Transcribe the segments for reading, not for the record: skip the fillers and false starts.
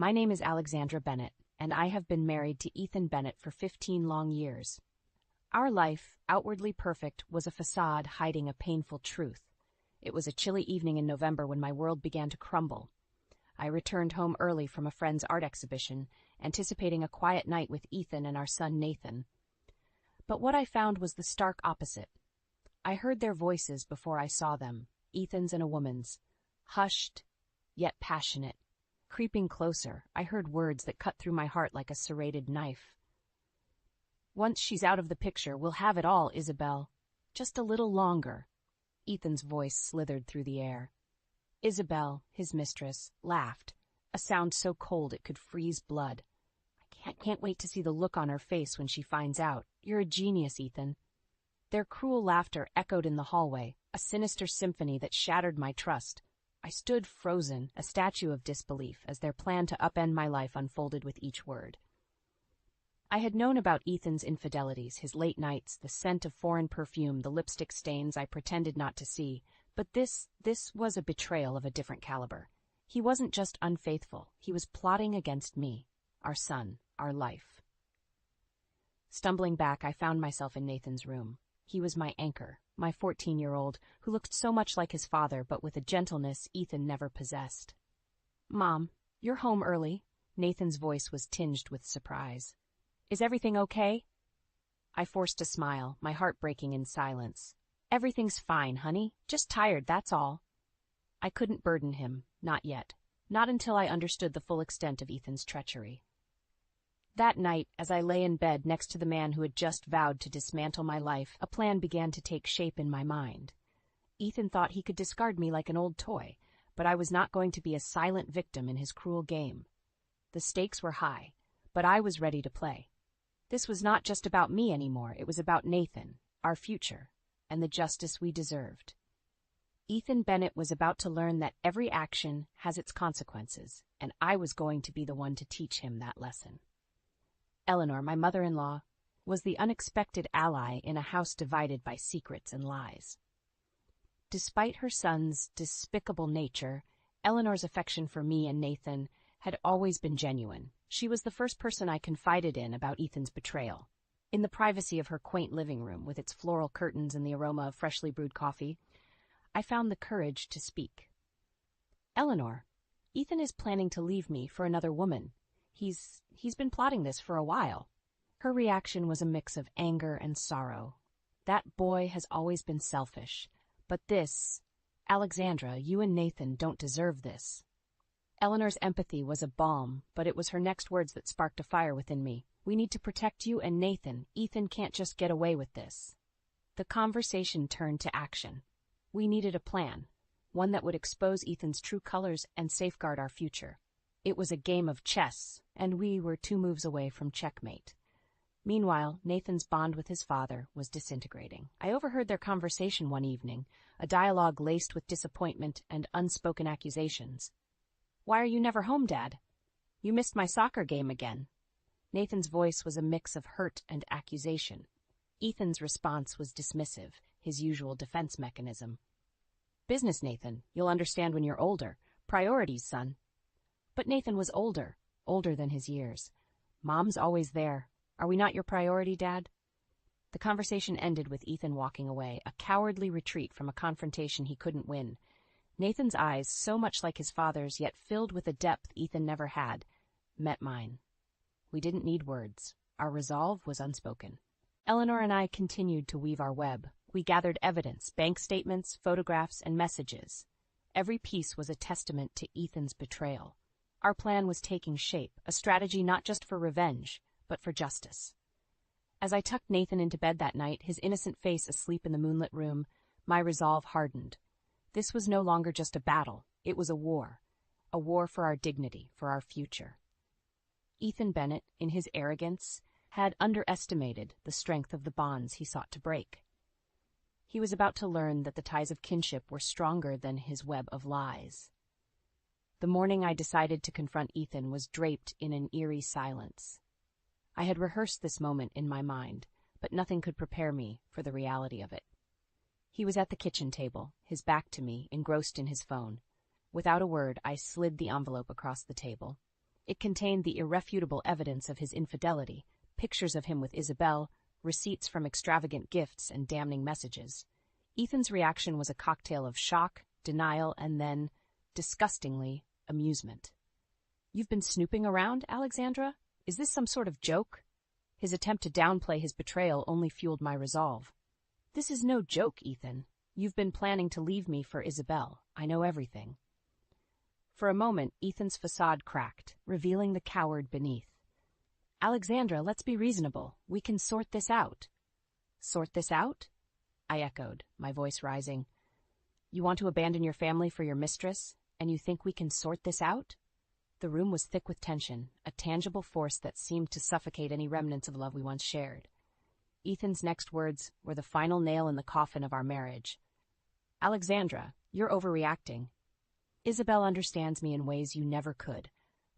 My name is Alexandra Bennett, and I have been married to Ethan Bennett for 15 long years. Our life, outwardly perfect, was a facade hiding a painful truth. It was a chilly evening in November when my world began to crumble. I returned home early from a friend's art exhibition, anticipating a quiet night with Ethan and our son Nathan. But what I found was the stark opposite. I heard their voices before I saw them, Ethan's and a woman's, hushed, yet passionate. Creeping closer, I heard words that cut through my heart like a serrated knife. "Once she's out of the picture, we'll have it all, Isabel. Just a little longer." Ethan's voice slithered through the air. Isabel, his mistress, laughed, a sound so cold it could freeze blood. I can't wait to see the look on her face when she finds out. You're a genius, Ethan." Their cruel laughter echoed in the hallway, a sinister symphony that shattered my trust. I stood frozen, a statue of disbelief, as their plan to upend my life unfolded with each word. I had known about Ethan's infidelities, his late nights, the scent of foreign perfume, the lipstick stains I pretended not to see, but this was a betrayal of a different caliber. He wasn't just unfaithful, he was plotting against me, our son, our life. Stumbling back, I found myself in Nathan's room. He was my anchor, my 14-year-old, who looked so much like his father, but with a gentleness Ethan never possessed. "Mom, you're home early." Nathan's voice was tinged with surprise. "Is everything okay?" I forced a smile, my heart breaking in silence. "Everything's fine, honey. Just tired, that's all." I couldn't burden him, not yet. Not until I understood the full extent of Ethan's treachery. That night, as I lay in bed next to the man who had just vowed to dismantle my life, a plan began to take shape in my mind. Ethan thought he could discard me like an old toy, but I was not going to be a silent victim in his cruel game. The stakes were high, but I was ready to play. This was not just about me anymore, it was about Nathan, our future, and the justice we deserved. Ethan Bennett was about to learn that every action has its consequences, and I was going to be the one to teach him that lesson. Eleanor, my mother-in-law, was the unexpected ally in a house divided by secrets and lies. Despite her son's despicable nature, Eleanor's affection for me and Nathan had always been genuine. She was the first person I confided in about Ethan's betrayal. In the privacy of her quaint living room, with its floral curtains and the aroma of freshly brewed coffee, I found the courage to speak. "Eleanor, Ethan is planning to leave me for another woman. He's been plotting this for a while." Her reaction was a mix of anger and sorrow. "That boy has always been selfish. But this, Alexandra, you and Nathan don't deserve this." Eleanor's empathy was a balm, but it was her next words that sparked a fire within me. "We need to protect you and Nathan. Ethan can't just get away with this." The conversation turned to action. We needed a plan, one that would expose Ethan's true colors and safeguard our future. It was a game of chess, and we were 2 moves away from checkmate. Meanwhile, Nathan's bond with his father was disintegrating. I overheard their conversation one evening, a dialogue laced with disappointment and unspoken accusations. "Why are you never home, Dad? You missed my soccer game again." Nathan's voice was a mix of hurt and accusation. Ethan's response was dismissive, his usual defense mechanism. "Business, Nathan. You'll understand when you're older. Priorities, son." But Nathan was older than his years. "Mom's always there. Are we not your priority, Dad?" The conversation ended with Ethan walking away, a cowardly retreat from a confrontation he couldn't win. Nathan's eyes, so much like his father's, yet filled with a depth Ethan never had, met mine. We didn't need words. Our resolve was unspoken. Eleanor and I continued to weave our web. We gathered evidence, bank statements, photographs, and messages. Every piece was a testament to Ethan's betrayal. Our plan was taking shape, a strategy not just for revenge, but for justice. As I tucked Nathan into bed that night, his innocent face asleep in the moonlit room, my resolve hardened. This was no longer just a battle, it was a war for our dignity, for our future. Ethan Bennett, in his arrogance, had underestimated the strength of the bonds he sought to break. He was about to learn that the ties of kinship were stronger than his web of lies. The morning I decided to confront Ethan was draped in an eerie silence. I had rehearsed this moment in my mind, but nothing could prepare me for the reality of it. He was at the kitchen table, his back to me, engrossed in his phone. Without a word, I slid the envelope across the table. It contained the irrefutable evidence of his infidelity, pictures of him with Isabel, receipts from extravagant gifts, and damning messages. Ethan's reaction was a cocktail of shock, denial, and then, disgustingly, amusement. "You've been snooping around, Alexandra? Is this some sort of joke?" His attempt to downplay his betrayal only fueled my resolve. "This is no joke, Ethan. You've been planning to leave me for Isabel. I know everything." For a moment, Ethan's facade cracked, revealing the coward beneath. "Alexandra, let's be reasonable. We can sort this out." "Sort this out?" I echoed, my voice rising. "You want to abandon your family for your mistress, and you think we can sort this out?" The room was thick with tension, a tangible force that seemed to suffocate any remnants of love we once shared. Ethan's next words were the final nail in the coffin of our marriage. "Alexandra, you're overreacting. Isabel understands me in ways you never could.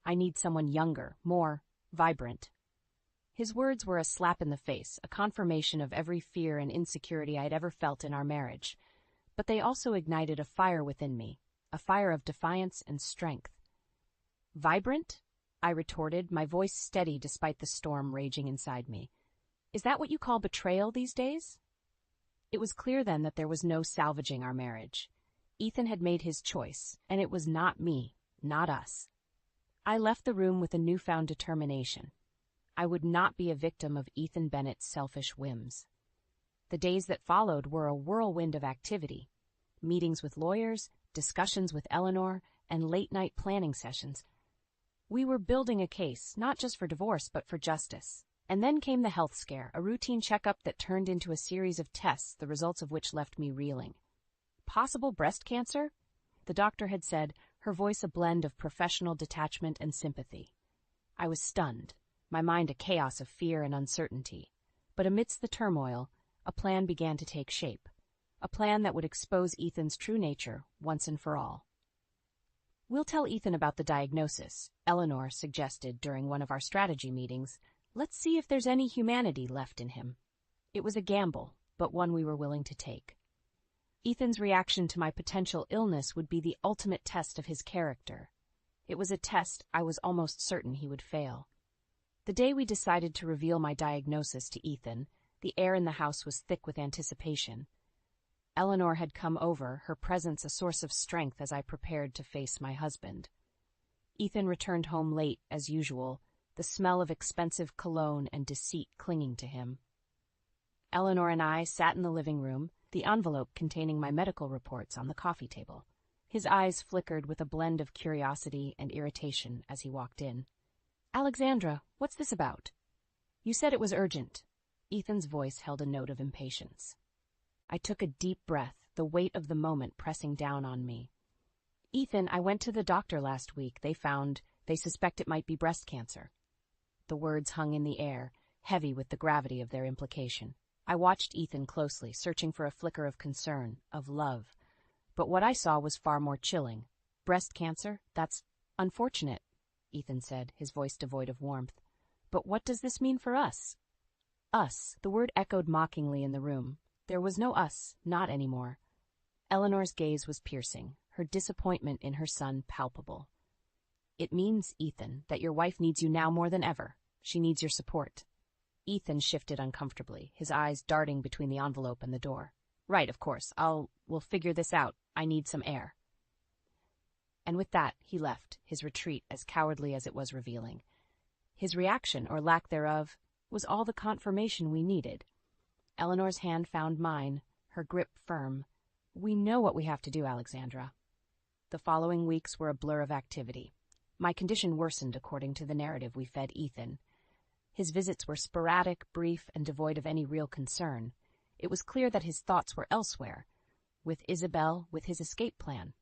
I need someone younger, more vibrant." His words were a slap in the face, a confirmation of every fear and insecurity I had ever felt in our marriage. But they also ignited a fire within me, a fire of defiance and strength. "Vibrant?" I retorted, my voice steady despite the storm raging inside me. "Is that what you call betrayal these days?" It was clear then that there was no salvaging our marriage. Ethan had made his choice, and it was not me, not us. I left the room with a newfound determination. I would not be a victim of Ethan Bennett's selfish whims. The days that followed were a whirlwind of activity. Meetings with lawyers, discussions with Eleanor, and late-night planning sessions. We were building a case, not just for divorce, but for justice. And then came the health scare, a routine checkup that turned into a series of tests, the results of which left me reeling. "Possible breast cancer?" the doctor had said, her voice a blend of professional detachment and sympathy. I was stunned, my mind a chaos of fear and uncertainty. But amidst the turmoil, a plan began to take shape. A plan that would expose Ethan's true nature once and for all. "We'll tell Ethan about the diagnosis," Eleanor suggested during one of our strategy meetings. "Let's see if there's any humanity left in him." It was a gamble, but one we were willing to take. Ethan's reaction to my potential illness would be the ultimate test of his character. It was a test I was almost certain he would fail. The day we decided to reveal my diagnosis to Ethan, the air in the house was thick with anticipation. Eleanor had come over, her presence a source of strength as I prepared to face my husband. Ethan returned home late, as usual, the smell of expensive cologne and deceit clinging to him. Eleanor and I sat in the living room, the envelope containing my medical reports on the coffee table. His eyes flickered with a blend of curiosity and irritation as he walked in. "Alexandra, what's this about?" "You said it was urgent." Ethan's voice held a note of impatience. I took a deep breath, the weight of the moment pressing down on me. "Ethan, I went to the doctor last week. They suspect it might be breast cancer." The words hung in the air, heavy with the gravity of their implication. I watched Ethan closely, searching for a flicker of concern, of love. But what I saw was far more chilling. "Breast cancer? That's unfortunate," Ethan said, his voice devoid of warmth. "But what does this mean for us?" "Us." The word echoed mockingly in the room. There was no us, not anymore. Eleanor's gaze was piercing, her disappointment in her son palpable. "It means, Ethan, that your wife needs you now more than ever. She needs your support." Ethan shifted uncomfortably, his eyes darting between the envelope and the door. "Right, of course. We'll figure this out. I need some air." And with that, he left, his retreat as cowardly as it was revealing. His reaction, or lack thereof, was all the confirmation we needed. Eleanor's hand found mine, her grip firm. "We know what we have to do, Alexandra." The following weeks were a blur of activity. My condition worsened according to the narrative we fed Ethan. His visits were sporadic, brief, and devoid of any real concern. It was clear that his thoughts were elsewhere, with Isabel, with his escape plan.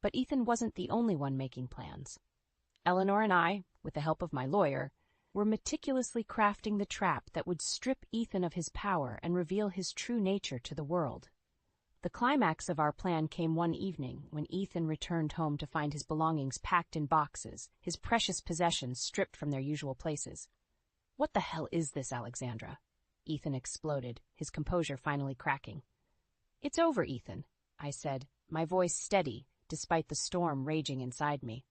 But Ethan wasn't the only one making plans. Eleanor and I, with the help of my lawyer, were meticulously crafting the trap that would strip Ethan of his power and reveal his true nature to the world. The climax of our plan came one evening when Ethan returned home to find his belongings packed in boxes, his precious possessions stripped from their usual places. "What the hell is this, Alexandra?" Ethan exploded, his composure finally cracking. "It's over, Ethan," I said, my voice steady, despite the storm raging inside me.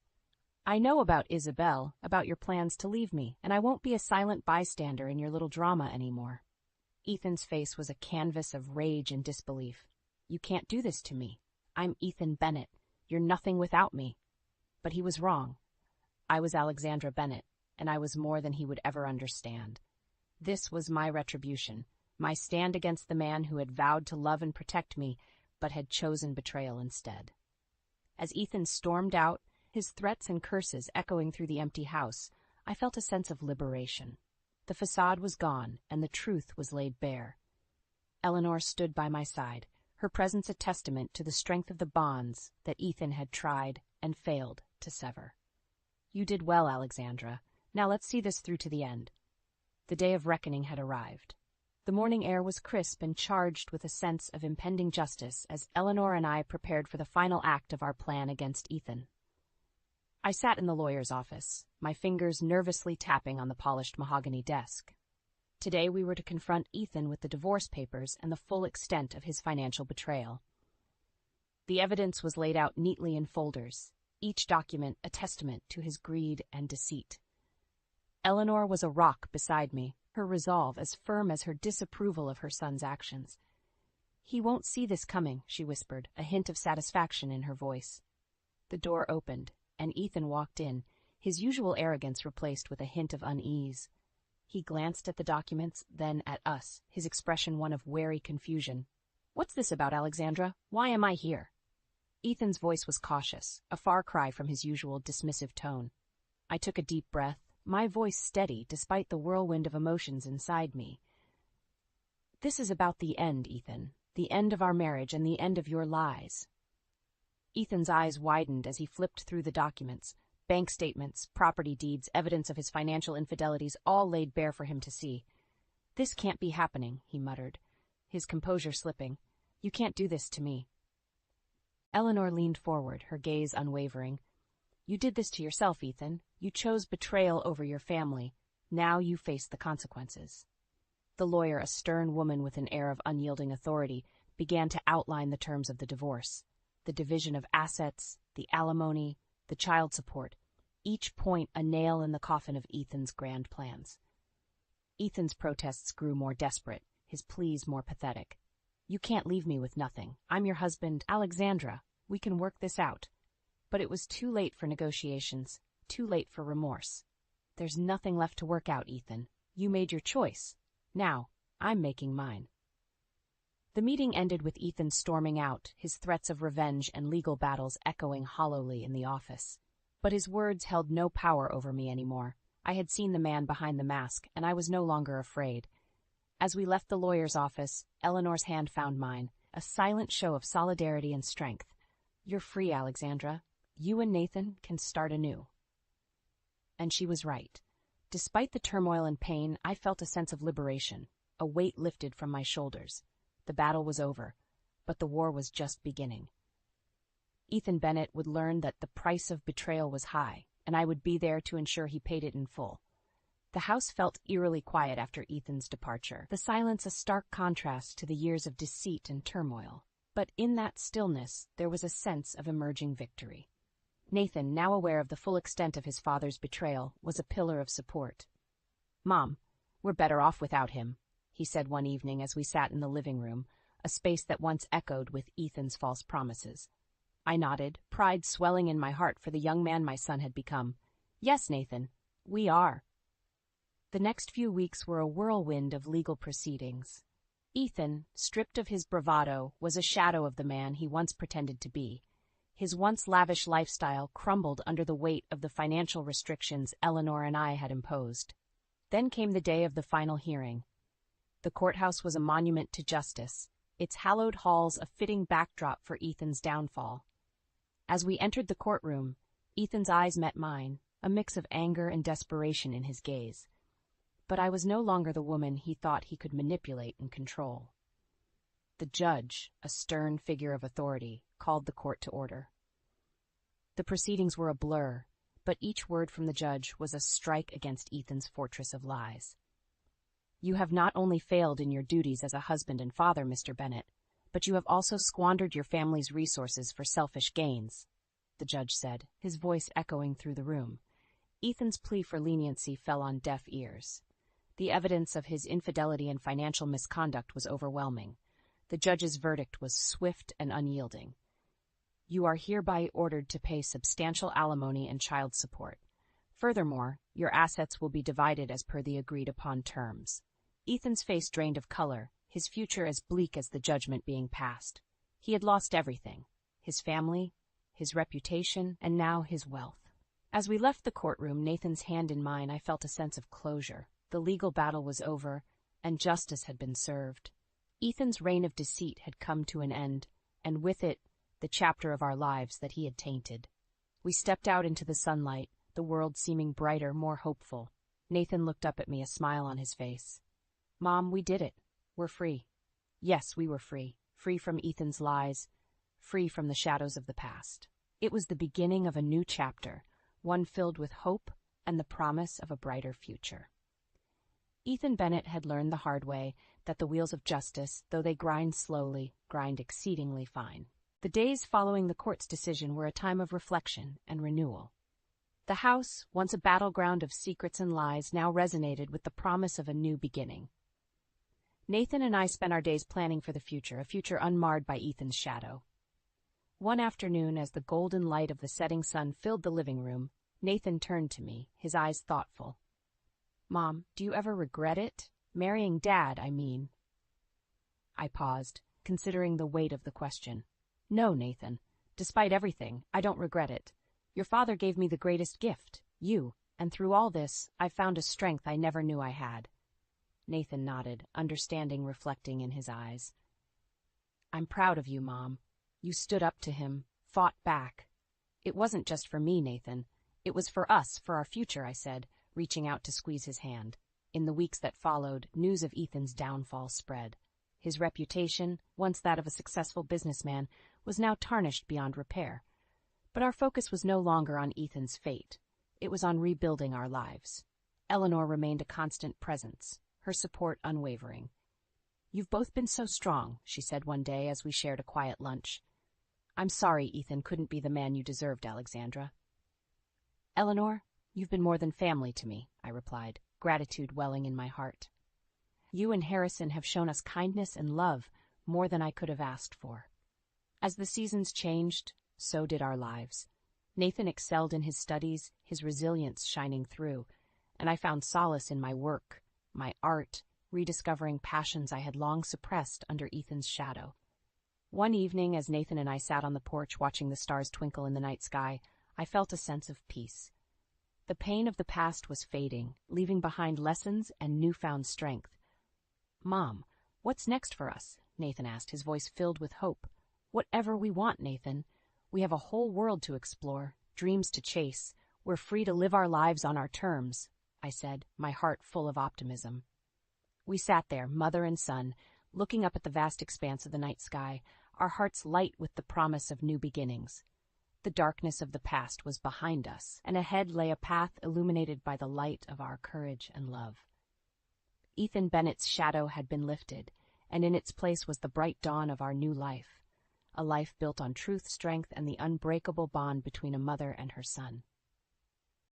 I know about Isabel, about your plans to leave me, and I won't be a silent bystander in your little drama anymore. Ethan's face was a canvas of rage and disbelief. You can't do this to me. I'm Ethan Bennett. You're nothing without me. But he was wrong. I was Alexandra Bennett, and I was more than he would ever understand. This was my retribution, my stand against the man who had vowed to love and protect me, but had chosen betrayal instead. As Ethan stormed out, his threats and curses echoing through the empty house, I felt a sense of liberation. The facade was gone, and the truth was laid bare. Eleanor stood by my side, her presence a testament to the strength of the bonds that Ethan had tried and failed to sever. You did well, Alexandra. Now let's see this through to the end. The day of reckoning had arrived. The morning air was crisp and charged with a sense of impending justice as Eleanor and I prepared for the final act of our plan against Ethan. I sat in the lawyer's office, my fingers nervously tapping on the polished mahogany desk. Today we were to confront Ethan with the divorce papers and the full extent of his financial betrayal. The evidence was laid out neatly in folders, each document a testament to his greed and deceit. Eleanor was a rock beside me, her resolve as firm as her disapproval of her son's actions. He won't see this coming, she whispered, a hint of satisfaction in her voice. The door opened, and Ethan walked in, his usual arrogance replaced with a hint of unease. He glanced at the documents, then at us, his expression one of wary confusion. What's this about, Alexandra? Why am I here? Ethan's voice was cautious, a far cry from his usual dismissive tone. I took a deep breath, my voice steady despite the whirlwind of emotions inside me. This is about the end, Ethan, the end of our marriage and the end of your lies. Ethan's eyes widened as he flipped through the documents, bank statements, property deeds, evidence of his financial infidelities, all laid bare for him to see. This can't be happening, he muttered, his composure slipping. You can't do this to me. Eleanor leaned forward, her gaze unwavering. You did this to yourself, Ethan. You chose betrayal over your family. Now you face the consequences. The lawyer, a stern woman with an air of unyielding authority, began to outline the terms of the divorce. The division of assets, the alimony, the child support, each point a nail in the coffin of Ethan's grand plans. Ethan's protests grew more desperate, his pleas more pathetic. You can't leave me with nothing. I'm your husband, Alexandra. We can work this out. But it was too late for negotiations, too late for remorse. There's nothing left to work out, Ethan. You made your choice. Now, I'm making mine. The meeting ended with Ethan storming out, his threats of revenge and legal battles echoing hollowly in the office. But his words held no power over me anymore. I had seen the man behind the mask, and I was no longer afraid. As we left the lawyer's office, Eleanor's hand found mine, a silent show of solidarity and strength. You're free, Alexandra. You and Nathan can start anew. And she was right. Despite the turmoil and pain, I felt a sense of liberation, a weight lifted from my shoulders. The battle was over, but the war was just beginning. Ethan Bennett would learn that the price of betrayal was high, and I would be there to ensure he paid it in full. The house felt eerily quiet after Ethan's departure, the silence a stark contrast to the years of deceit and turmoil. But in that stillness, there was a sense of emerging victory. Nathan, now aware of the full extent of his father's betrayal, was a pillar of support. Mom, we're better off without him, he said one evening as we sat in the living room, a space that once echoed with Ethan's false promises. I nodded, pride swelling in my heart for the young man my son had become. Yes, Nathan, we are. The next few weeks were a whirlwind of legal proceedings. Ethan, stripped of his bravado, was a shadow of the man he once pretended to be. His once lavish lifestyle crumbled under the weight of the financial restrictions Eleanor and I had imposed. Then came the day of the final hearing. The courthouse was a monument to justice, its hallowed halls a fitting backdrop for Ethan's downfall. As we entered the courtroom, Ethan's eyes met mine, a mix of anger and desperation in his gaze. But I was no longer the woman he thought he could manipulate and control. The judge, a stern figure of authority, called the court to order. The proceedings were a blur, but each word from the judge was a strike against Ethan's fortress of lies. You have not only failed in your duties as a husband and father, Mr. Bennett, but you have also squandered your family's resources for selfish gains. the judge said, his voice echoing through the room. Ethan's plea for leniency fell on deaf ears. The evidence of his infidelity and financial misconduct was overwhelming. The judge's verdict was swift and unyielding. You are hereby ordered to pay substantial alimony and child support. Furthermore, your assets will be divided as per the agreed-upon terms. Ethan's face drained of color, his future as bleak as the judgment being passed. He had lost everything: his family, his reputation, and now his wealth. As we left the courtroom, Nathan's hand in mine, I felt a sense of closure. The legal battle was over, and justice had been served. Ethan's reign of deceit had come to an end, and with it, the chapter of our lives that he had tainted. We stepped out into the sunlight, the world seeming brighter, more hopeful. Nathan looked up at me, a smile on his face. Mom, we did it. We're free. Yes, we were free. Free from Ethan's lies. Free from the shadows of the past. It was the beginning of a new chapter, one filled with hope and the promise of a brighter future. Ethan Bennett had learned the hard way that the wheels of justice, though they grind slowly, grind exceedingly fine. The days following the court's decision were a time of reflection and renewal. The house, once a battleground of secrets and lies, now resonated with the promise of a new beginning. Nathan and I spent our days planning for the future, a future unmarred by Ethan's shadow. One afternoon, as the golden light of the setting sun filled the living room, Nathan turned to me, his eyes thoughtful. Mom, do you ever regret it? Marrying Dad, I mean. I paused, considering the weight of the question. No, Nathan. Despite everything, I don't regret it. Your father gave me the greatest gift, you, and through all this, I've found a strength I never knew I had. Nathan nodded, understanding reflecting in his eyes. I'm proud of you, Mom. You stood up to him, fought back. It wasn't just for me, Nathan. It was for us, for our future, I said, reaching out to squeeze his hand. In the weeks that followed, news of Ethan's downfall spread. His reputation, once that of a successful businessman, was now tarnished beyond repair. But our focus was no longer on Ethan's fate. It was on rebuilding our lives. Eleanor remained a constant presence, her support unwavering. You've both been so strong, she said one day as we shared a quiet lunch. I'm sorry Ethan couldn't be the man you deserved, Alexandra. Eleanor, you've been more than family to me, I replied, gratitude welling in my heart. You and Harrison have shown us kindness and love, more than I could have asked for. As the seasons changed, so did our lives. Nathan excelled in his studies, his resilience shining through, and I found solace in my work, my art, rediscovering passions I had long suppressed under Ethan's shadow. One evening, as Nathan and I sat on the porch watching the stars twinkle in the night sky, I felt a sense of peace. The pain of the past was fading, leaving behind lessons and newfound strength. Mom, what's next for us? Nathan asked, his voice filled with hope. Whatever we want, Nathan. We have a whole world to explore, dreams to chase. We're free to live our lives on our terms, I said, my heart full of optimism. We sat there, mother and son, looking up at the vast expanse of the night sky, our hearts light with the promise of new beginnings. The darkness of the past was behind us, and ahead lay a path illuminated by the light of our courage and love. Ethan Bennett's shadow had been lifted, and in its place was the bright dawn of our new life, a life built on truth, strength, and the unbreakable bond between a mother and her son.